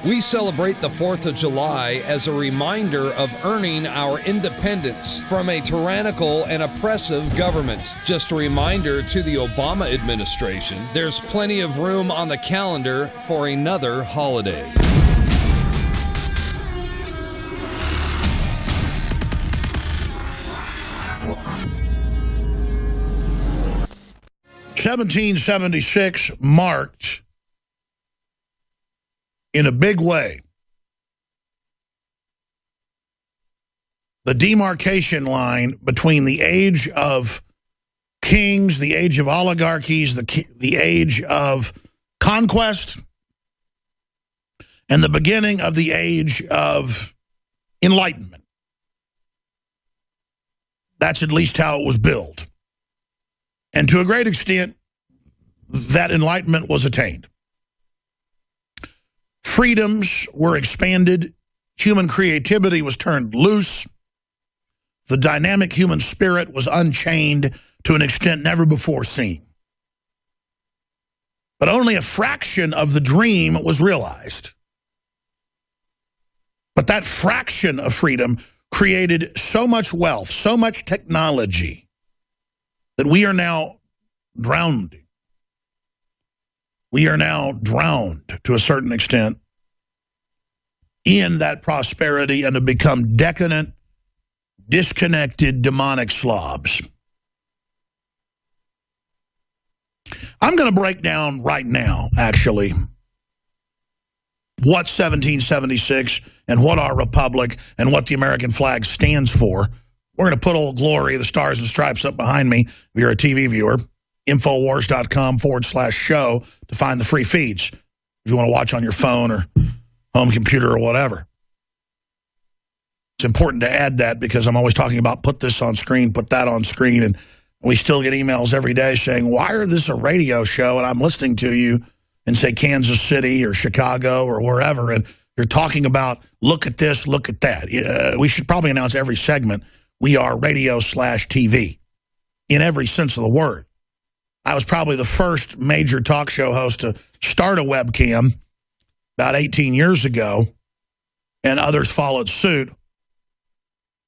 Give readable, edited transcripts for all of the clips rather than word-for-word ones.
We celebrate the 4th of July as a reminder of earning our independence from a tyrannical and oppressive government. Just a reminder to the Obama administration, there's plenty of room on the calendar for another holiday. (1776) marked in a big way the demarcation line between the age of kings, the age of oligarchies, the age of conquest, and the beginning of the age of enlightenment. That's at least how it was billed. And to a great extent, that enlightenment was attained. Freedoms were expanded. Human creativity was turned loose. The dynamic human spirit was unchained to an extent never before seen. But only a fraction of the dream was realized. But that fraction of freedom created so much wealth, so much technology, that we are now drowning. We are now drowned to a certain extent in that prosperity and have become decadent, disconnected, demonic slobs. I'm going to break down right now, actually, what 1776 and what our republic and what the American flag stands for. We're going to put Old Glory, the Stars and Stripes up behind me if you're a TV viewer. Infowars.com/show to find the free feeds if you want to watch on your phone or home computer or whatever. It's important to add that because I'm always talking about put this on screen, put that on screen, and we still get emails every day saying, why is this a radio show? And I'm listening to you in, say, Kansas City or Chicago or wherever, and you're talking about, look at this, look at that. We should probably announce every segment, we are radio/TV in every sense of the word. I was probably the first major talk show host to start a webcam about 18 years ago, and others followed suit.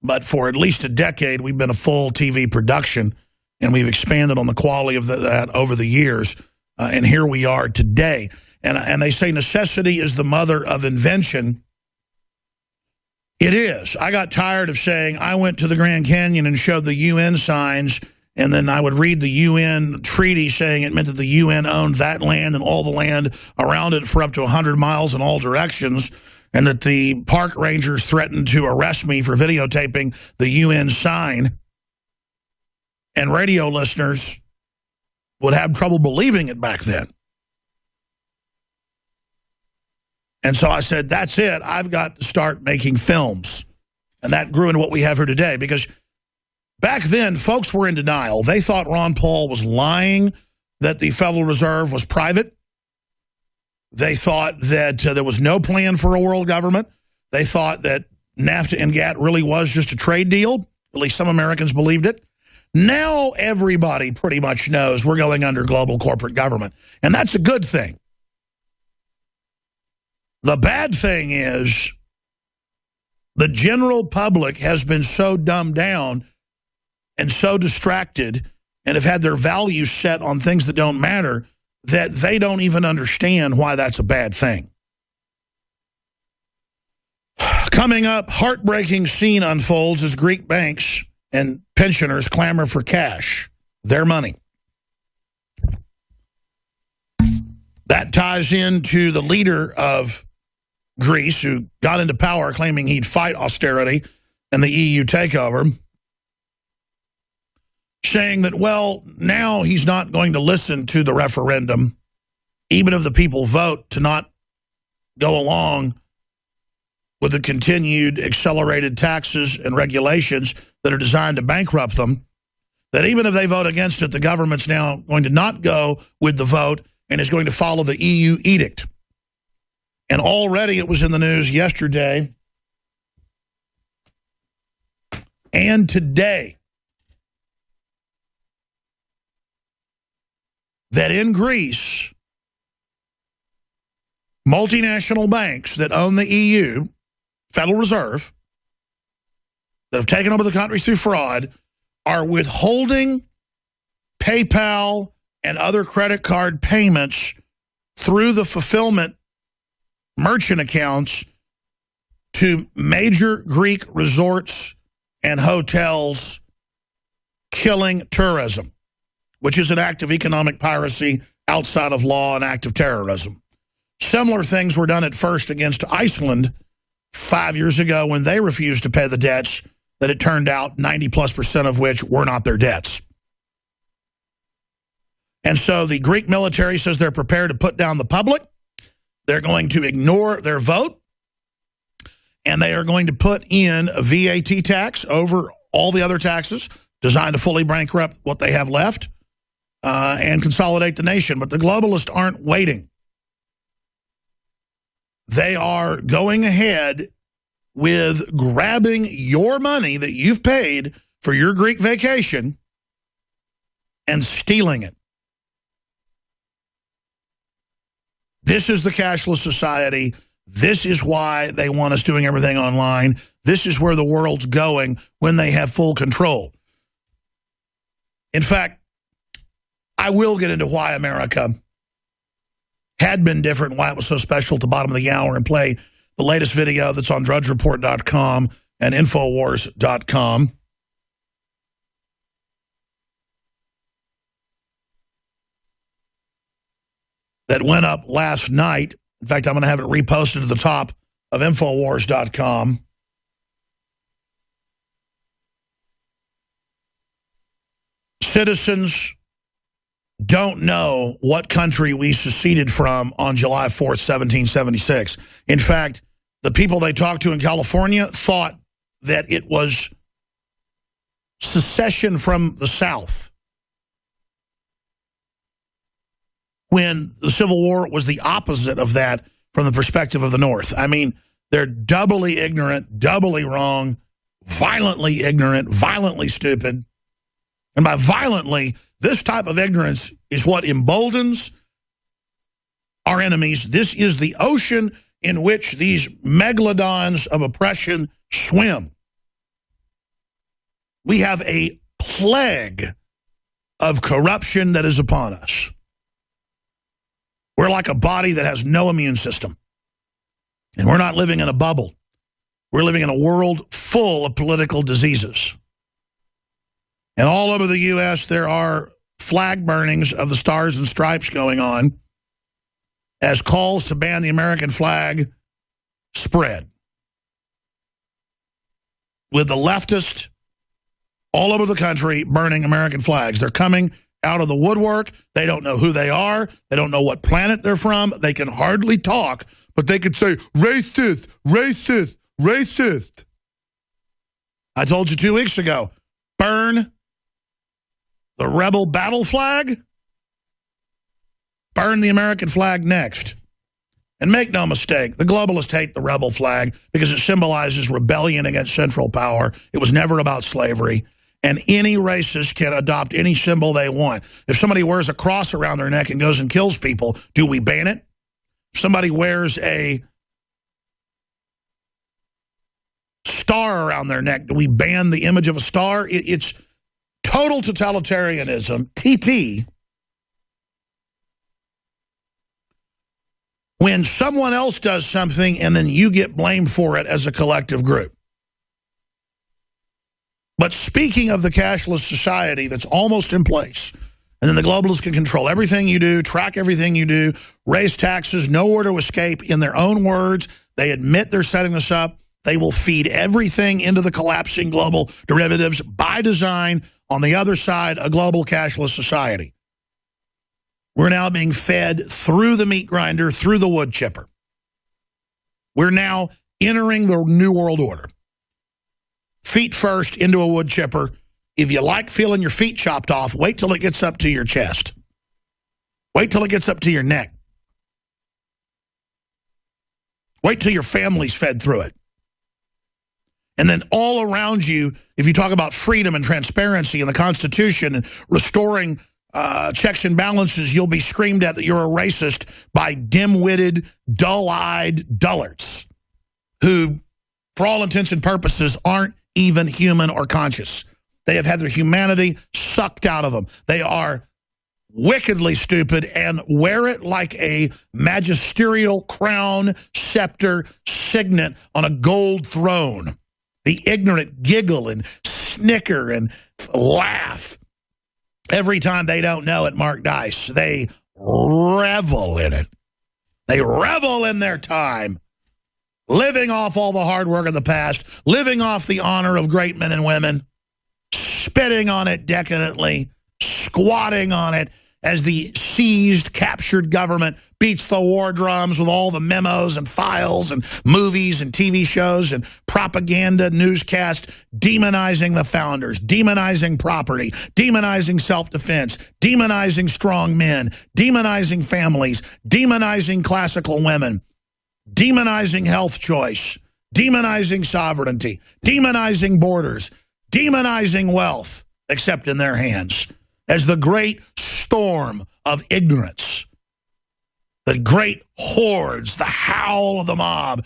But for at least a decade, we've been a full TV production, and we've expanded on the quality of that over the years, and here we are today. And they say necessity is the mother of invention. It is. I got tired of saying I went to the Grand Canyon and showed the UN signs, and then I would read the UN treaty saying it meant that the UN owned that land and all the land around it for up to 100 miles in all directions, and that the park rangers threatened to arrest me for videotaping the UN sign. And radio listeners would have trouble believing it back then. And so I said, that's it. I've got to start making films. And that grew into what we have here today. Because back then, folks were in denial. They thought Ron Paul was lying, that the Federal Reserve was private. They thought that there was no plan for a world government. They thought that NAFTA and GATT really was just a trade deal. At least some Americans believed it. Now everybody pretty much knows we're going under global corporate government. And that's a good thing. The bad thing is the general public has been so dumbed down and so distracted and have had their values set on things that don't matter that they don't even understand why that's a bad thing. Coming up, heartbreaking scene unfolds as Greek banks and pensioners clamor for cash, their money. That ties into the leader of Greece, who got into power claiming he'd fight austerity and the EU takeover, saying that, well, now he's not going to listen to the referendum, even if the people vote to not go along with the continued accelerated taxes and regulations that are designed to bankrupt them, that even if they vote against it, the government's now going to not go with the vote and is going to follow the EU edict. And already it was in the news yesterday and today that in Greece, multinational banks that own the EU, Federal Reserve, that have taken over the countries through fraud, are withholding PayPal and other credit card payments through the fulfillment merchant accounts to major Greek resorts and hotels, killing tourism, which is an act of economic piracy outside of law, an act of terrorism. Similar things were done at first against Iceland 5 years ago when they refused to pay the debts that it turned out 90+% of which were not their debts. And so the Greek military says they're prepared to put down the public. They're going to ignore their vote. And they are going to put in a VAT tax over all the other taxes designed to fully bankrupt what they have left and consolidate the nation. But the globalists aren't waiting. They are going ahead with grabbing your money that you've paid for your Greek vacation and stealing it. This is the cashless society. This is why they want us doing everything online. This is where the world's going when they have full control. In fact, I will get into why America had been different, why it was so special at the bottom of the hour, and play the latest video that's on drudgereport.com and Infowars.com. That went up last night. In fact, I'm going to have it reposted to the top of Infowars.com. Citizens don't know what country we seceded from on July 4th, 1776. In fact, the people they talked to in California thought that it was secession from the South, when the Civil War was the opposite of that from the perspective of the North. I mean, they're doubly ignorant, doubly wrong, violently ignorant, violently stupid. And by violently, this type of ignorance is what emboldens our enemies. This is the ocean in which these megalodons of oppression swim. We have a plague of corruption that is upon us. We're like a body that has no immune system. And we're not living in a bubble. We're living in a world full of political diseases. And all over the U.S., there are flag burnings of the Stars and Stripes going on as calls to ban the American flag spread. With the leftists all over the country burning American flags. They're coming out of the woodwork. They don't know who they are. They don't know what planet they're from. They can hardly talk, but they can say, racist, racist, racist. I told you 2 weeks ago, burn the rebel battle flag, burn the American flag next. And make no mistake, the globalists hate the rebel flag because it symbolizes rebellion against central power. It was never about slavery. And any racist can adopt any symbol they want. If somebody wears a cross around their neck and goes and kills people, do we ban it? If somebody wears a star around their neck, do we ban the image of a star? It's total totalitarianism, TT, when someone else does something and then you get blamed for it as a collective group. But speaking of the cashless society that's almost in place, and then the globalists can control everything you do, track everything you do, raise taxes, nowhere to escape. In their own words, they admit they're setting this up. They will feed everything into the collapsing global derivatives by design. On the other side, a global cashless society. We're now being fed through the meat grinder, through the wood chipper. We're now entering the New World Order. Feet first into a wood chipper. If you like feeling your feet chopped off, wait till it gets up to your chest. Wait till it gets up to your neck. Wait till your family's fed through it. And then all around you, if you talk about freedom and transparency and the Constitution and restoring checks and balances, you'll be screamed at that you're a racist by dim-witted, dull-eyed dullards who, for all intents and purposes, aren't even human or conscious. They have had their humanity sucked out of them. They are wickedly stupid and wear it like a magisterial crown, scepter, signet on a gold throne. The ignorant giggle and snicker and laugh every time they don't know it, Mark Dice. They revel in it. They revel in their time, living off all the hard work of the past, living off the honor of great men and women, spitting on it decadently, squatting on it as the seized, captured government beats the war drums with all the memos and files and movies and TV shows and propaganda newscast demonizing the founders, demonizing property, demonizing self-defense, demonizing strong men, demonizing families, demonizing classical women, demonizing health choice, demonizing sovereignty, demonizing borders, demonizing wealth, except in their hands, as the great storm of ignorance, the great hordes, the howl of the mob,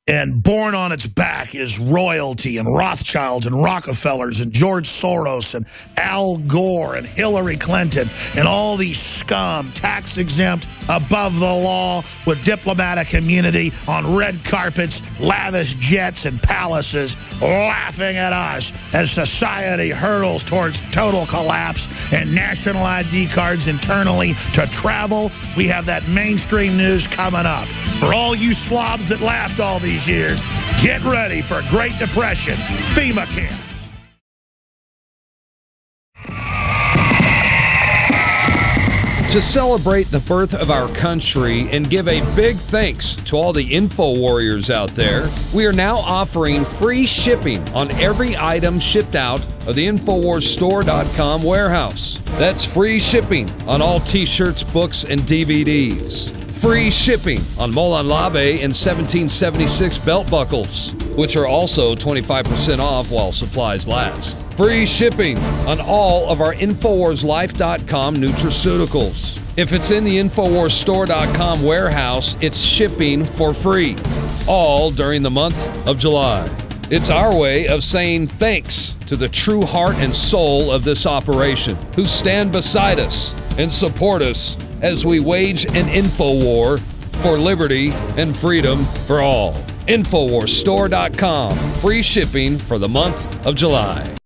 and borne on its back is royalty and Rothschilds and Rockefellers and George Soros and Al Gore and Hillary Clinton and all these scum, tax-exempt, above the law, with diplomatic immunity on red carpets, lavish jets and palaces, laughing at us as society hurtles towards total collapse and national ID cards internally to travel. We have that mainstream news coming up. For all you slobs that laughed all these years, get ready for Great Depression FEMA camps. To celebrate the birth of our country and give a big thanks to all the info warriors out there, we are now offering free shipping on every item shipped out of the InfoWarsStore.com warehouse. That's free shipping on all t-shirts, books, and DVDs. Free shipping on Molon Labe and 1776 belt buckles, which are also 25% off while supplies last. Free shipping on all of our InfoWarsLife.com nutraceuticals. If it's in the InfoWarsStore.com warehouse, it's shipping for free, all during the month of July. It's our way of saying thanks to the true heart and soul of this operation, who stand beside us and support us as we wage an info war for liberty and freedom for all. InfoWarsStore.com, free shipping for the month of July.